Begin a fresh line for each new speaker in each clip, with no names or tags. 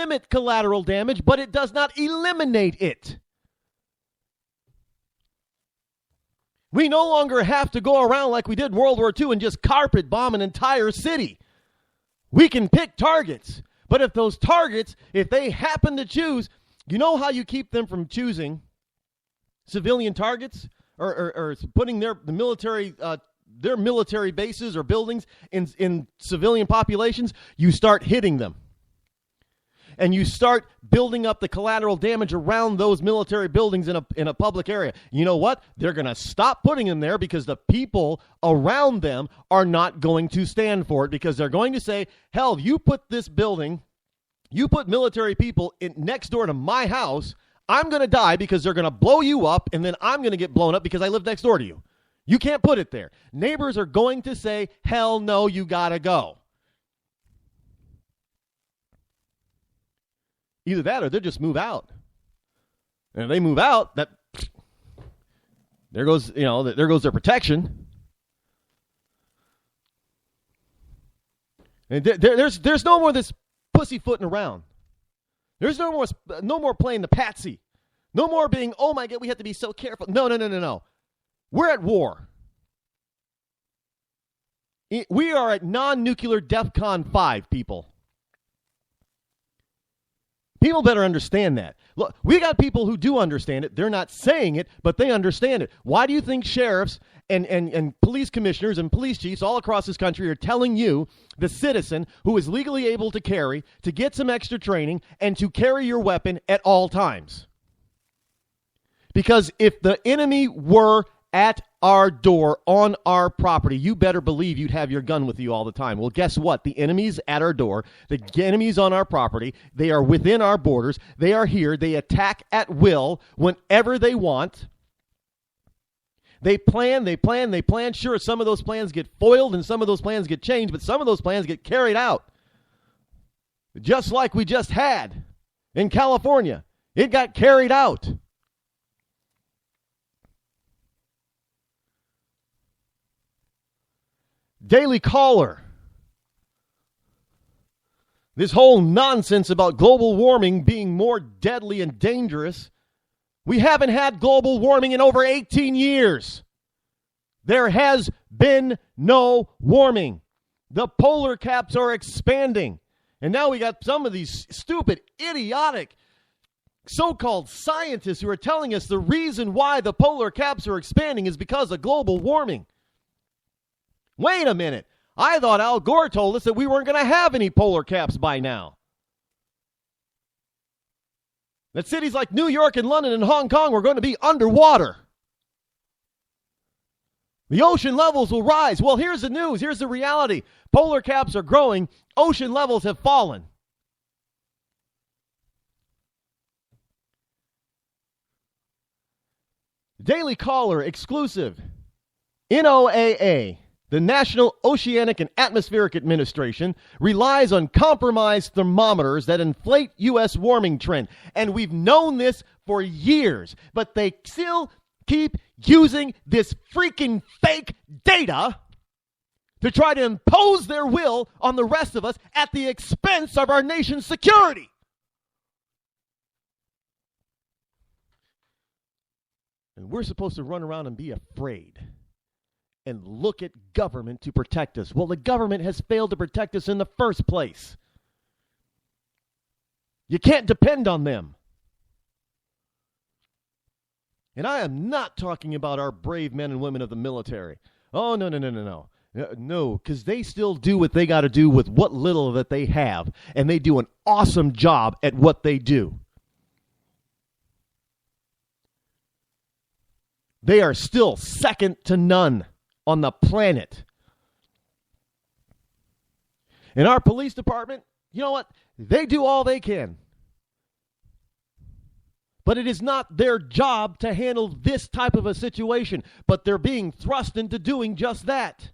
limit collateral damage, but it does not eliminate it. We no longer have to go around like we did in World War II and just carpet bomb an entire city. We can pick targets. But if those targets, if they happen to choose, you know how you keep them from choosing civilian targets or putting their military bases or buildings in civilian populations? You start hitting them. And you start building up the collateral damage around those military buildings in a public area. You know what? They're going to stop putting them there because the people around them are not going to stand for it, because they're going to say, hell, you put this building, you put military people next door to my house, I'm going to die because they're going to blow you up, and then I'm going to get blown up because I live next door to you. You can't put it there. Neighbors are going to say, hell no, you got to go. Either that or they'll just move out. And if they move out, there goes their protection. And there's no more this pussyfooting around. There's no more playing the patsy. No more being, oh my God, we have to be so careful. No. We're at war. We are at non-nuclear DEFCON 5, people. People better understand that. Look, we got people who do understand it. They're not saying it, but they understand it. Why do you think sheriffs and police commissioners and police chiefs all across this country are telling you, the citizen who is legally able to carry, to get some extra training and to carry your weapon at all times? Because if the enemy were at our door, on our property, you better believe you'd have your gun with you all the time. Well, guess what? The enemy's at our door. The enemy's on our property. They are within our borders. They are here. They attack at will whenever they want. They plan. Sure, some of those plans get foiled and some of those plans get changed, but some of those plans get carried out. Just like we just had in California. It got carried out. Daily Caller. This whole nonsense about global warming being more deadly and dangerous. We haven't had global warming in over 18 years. There has been no warming. The polar caps are expanding. And now we got some of these stupid, idiotic, so-called scientists who are telling us the reason why the polar caps are expanding is because of global warming. Wait a minute. I thought Al Gore told us that we weren't going to have any polar caps by now. That cities like New York and London and Hong Kong were going to be underwater. The ocean levels will rise. Well, here's the news. Here's the reality. Polar caps are growing. Ocean levels have fallen. Daily Caller exclusive. NOAA. The National Oceanic and Atmospheric Administration relies on compromised thermometers that inflate U.S. warming trend. And we've known this for years, but they still keep using this freaking fake data to try to impose their will on the rest of us at the expense of our nation's security. And we're supposed to run around and be afraid and look at government to protect us. Well, the government has failed to protect us in the first place. You can't depend on them. And I am not talking about our brave men and women of the military. Oh, no. No, because they still do what they got to do with what little that they have, and they do an awesome job at what they do. They are still second to none on the planet. In our police department, you know what? They do all they can. But it is not their job to handle this type of a situation. But they're being thrust into doing just that.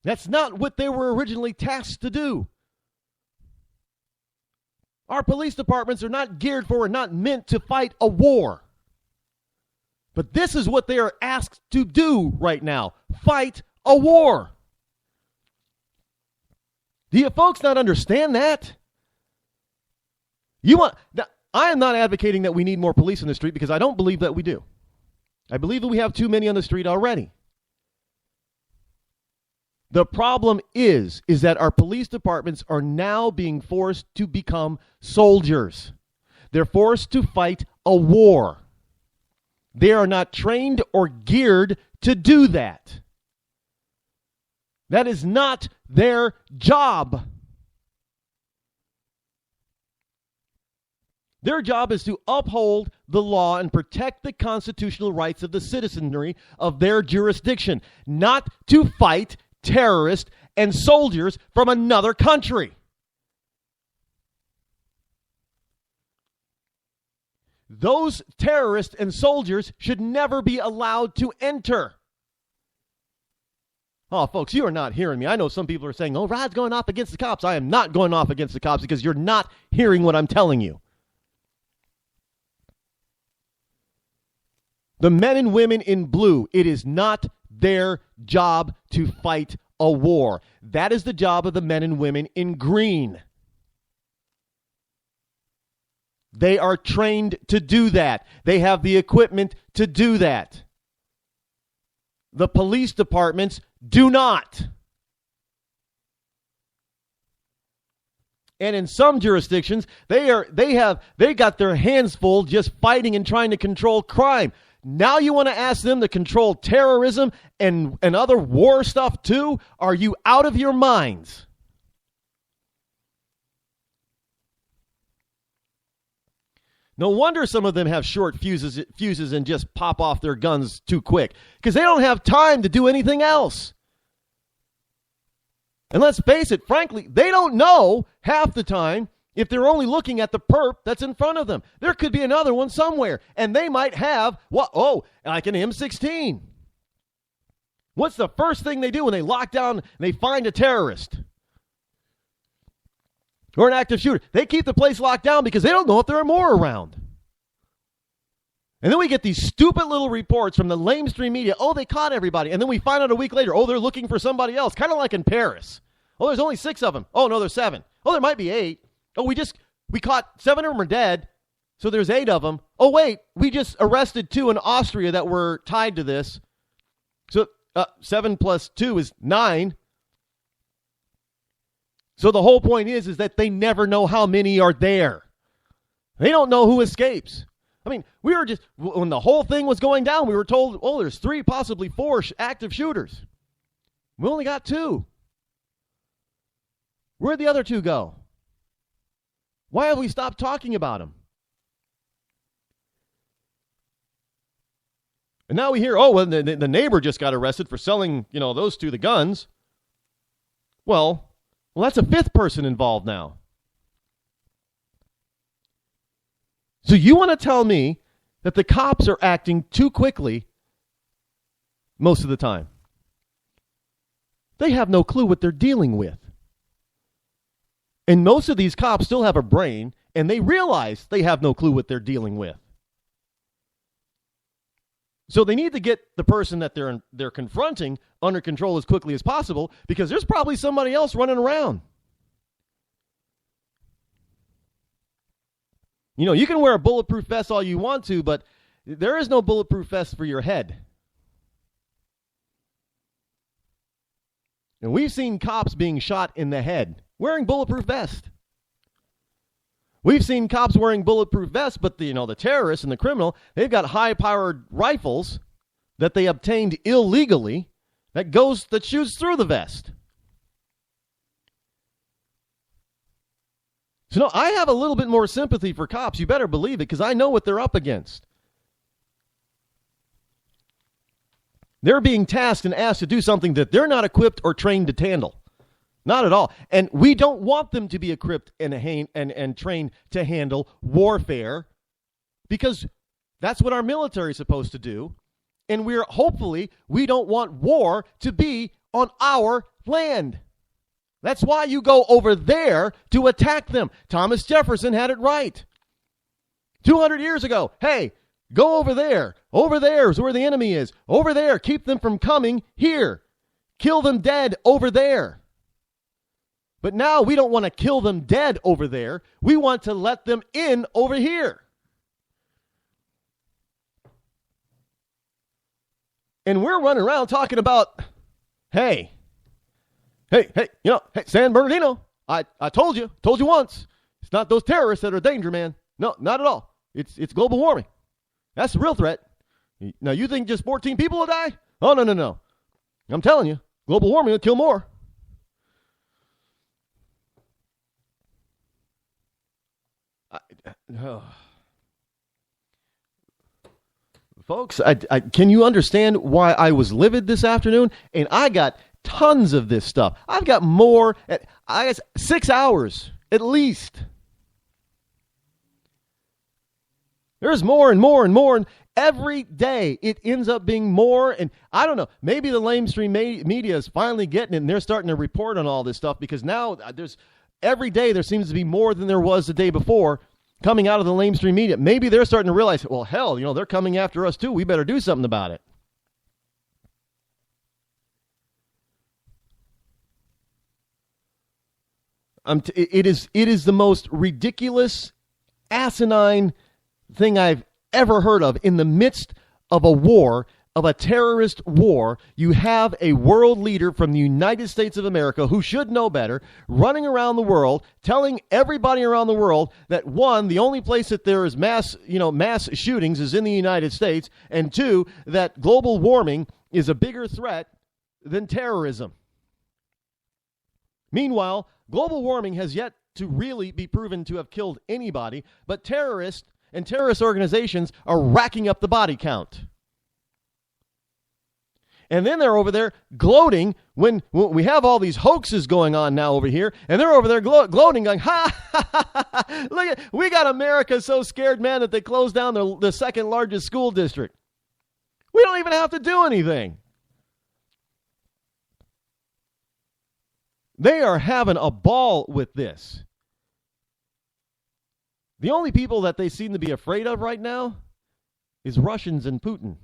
That's not what they were originally tasked to do. Our police departments are not geared for, not meant to fight a war. But this is what they are asked to do right now. Fight a war. Do you folks not understand that? I am not advocating that we need more police in the street because I don't believe that we do. I believe that we have too many on the street already. The problem is that our police departments are now being forced to become soldiers. They're forced to fight a war. They are not trained or geared to do that. That is not their job. Their job is to uphold the law and protect the constitutional rights of the citizenry of their jurisdiction, not to fight terrorists and soldiers from another country. Those terrorists and soldiers should never be allowed to enter. Oh, folks, you are not hearing me. I know some people are saying, oh, Rod's going off against the cops. I am not going off against the cops because you're not hearing what I'm telling you. The men and women in blue, it is not their job to fight a war. That is the job of the men and women in green. They are trained to do that. They have the equipment to do that. The police departments do not. And in some jurisdictions, they got their hands full just fighting and trying to control crime. Now you want to ask them to control terrorism and other war stuff too? Are you out of your minds? No wonder some of them have short fuses and just pop off their guns too quick, because they don't have time to do anything else. And let's face it, frankly, they don't know half the time if they're only looking at the perp that's in front of them. There could be another one somewhere, and they might have, like an M16. What's the first thing they do when they lock down and they find a terrorist or an active shooter? They keep the place locked down because they don't know if there are more around. And then we get these stupid little reports from the lamestream media. Oh, they caught everybody. And then we find out a week later, oh, they're looking for somebody else. Kind of like in Paris. Oh, there's only 6 of them. Oh, no, there's 7. Oh, there might be 8. Oh, we caught 7 of them are dead. So there's 8 of them. Oh, wait, we just arrested 2 in Austria that were tied to this. So 7 plus 2 is 9. So the whole point is that they never know how many are there. They don't know who escapes. I mean, when the whole thing was going down, we were told, oh, there's 3, possibly 4 active shooters. We only got 2. Where'd the other 2 go? Why have we stopped talking about them? And now we hear, oh, well, the neighbor just got arrested for selling, those 2 the guns. Well, that's a 5th person involved now. So you want to tell me that the cops are acting too quickly most of the time? They have no clue what they're dealing with. And most of these cops still have a brain, and they realize they have no clue what they're dealing with. So they need to get the person that they're confronting under control as quickly as possible, because there's probably somebody else running around. You can wear a bulletproof vest all you want to, but there is no bulletproof vest for your head. And we've seen cops being shot in the head wearing bulletproof vests. We've seen cops wearing bulletproof vests, but the terrorists and the criminal, they've got high-powered rifles that they obtained illegally that shoots through the vest. So no, I have a little bit more sympathy for cops. You better believe it, because I know what they're up against. They're being tasked and asked to do something that they're not equipped or trained to handle. Not at all. And we don't want them to be equipped and trained to handle warfare, because that's what our military is supposed to do. And we don't want war to be on our land. That's why you go over there to attack them. Thomas Jefferson had it right. 200 years ago, hey, go over there. Over there is where the enemy is. Over there, keep them from coming here. Kill them dead over there. But now we don't want to kill them dead over there. We want to let them in over here. And we're running around talking about, hey, San Bernardino, I told you once, it's not those terrorists that are a danger, man. No, not at all. It's global warming. That's the real threat. Now, you think just 14 people will die? Oh, no. I'm telling you, global warming will kill more. Folks, can you understand why I was livid this afternoon? And I got tons of this stuff. I've got more. I guess 6 hours at least. There's more and more and more. And every day it ends up being more. And I don't know. Maybe the lamestream media is finally getting it and they're starting to report on all this stuff, because now every day there seems to be more than there was the day before coming out of the lamestream media. Maybe they're starting to realize, well, hell, they're coming after us too. We better do something about it. It is the most ridiculous, asinine thing I've ever heard of. In the midst of a war, of a terrorist war, you have a world leader from the United States of America who should know better, running around the world, telling everybody around the world that, one, the only place that there is mass shootings is in the United States, and two, that global warming is a bigger threat than terrorism. Meanwhile, global warming has yet to really be proven to have killed anybody, but terrorists and terrorist organizations are racking up the body count. And then they're over there gloating when we have all these hoaxes going on now over here, and they're over there gloating, going, ha, look, we got America so scared, man, that they closed down the second largest school district. We don't even have to do anything. They are having a ball with this. The only people that they seem to be afraid of right now is Russians and Putin.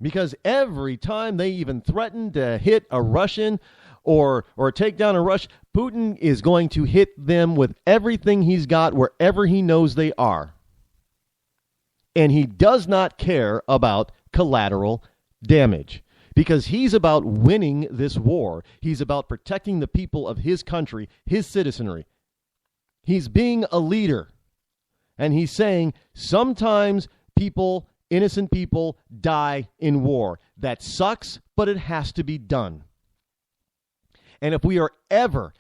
Because every time they even threaten to hit a Russian or take down a Russian, Putin is going to hit them with everything he's got wherever he knows they are. And he does not care about collateral damage, because he's about winning this war. He's about protecting the people of his country, his citizenry. He's being a leader. And he's saying sometimes innocent people die in war. That sucks, but it has to be done. And if we are ever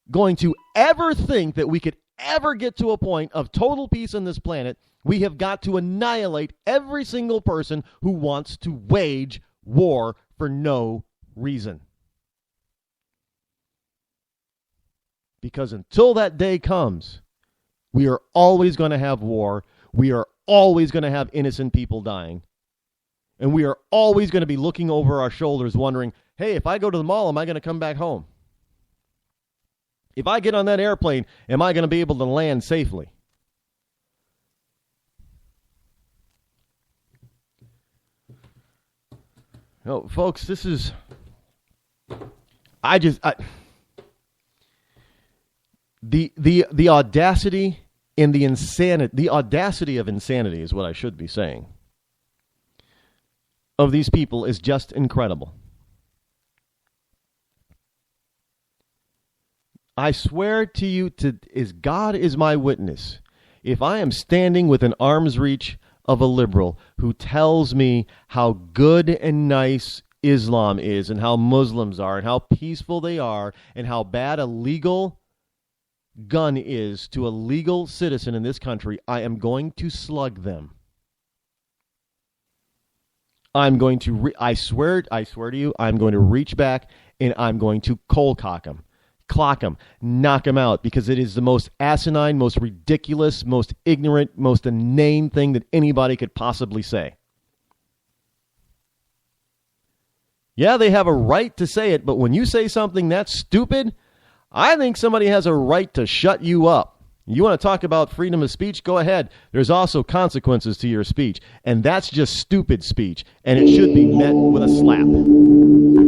going to ever think that we could ever get to a point of total peace on this planet, we have got to annihilate every single person who wants to wage war for no reason. Because until that day comes, we are always going to have war. We are always going to have innocent people dying. And we are always going to be looking over our shoulders wondering, hey, if I go to the mall, am I going to come back home? If I get on that airplane, am I going to be able to land safely? No, folks, this is... The audacity and the insanity, the audacity of insanity is what I should be saying, of these people is just incredible. I swear to you, God is my witness, if I am standing within arm's reach of a liberal who tells me how good and nice Islam is and how Muslims are and how peaceful they are and how bad a legal gun is to a legal citizen in this country, I am going to slug them. I'm going to, I swear to you, I'm going to reach back and I'm going to cold cock them, clock them, knock them out, because it is the most asinine, most ridiculous, most ignorant, most inane thing that anybody could possibly say. Yeah, they have a right to say it, but when you say something that's stupid, I think somebody has a right to shut you up. You want to talk about freedom of speech? Go ahead. There's also consequences to your speech, and that's just stupid speech, and it should be met with a slap.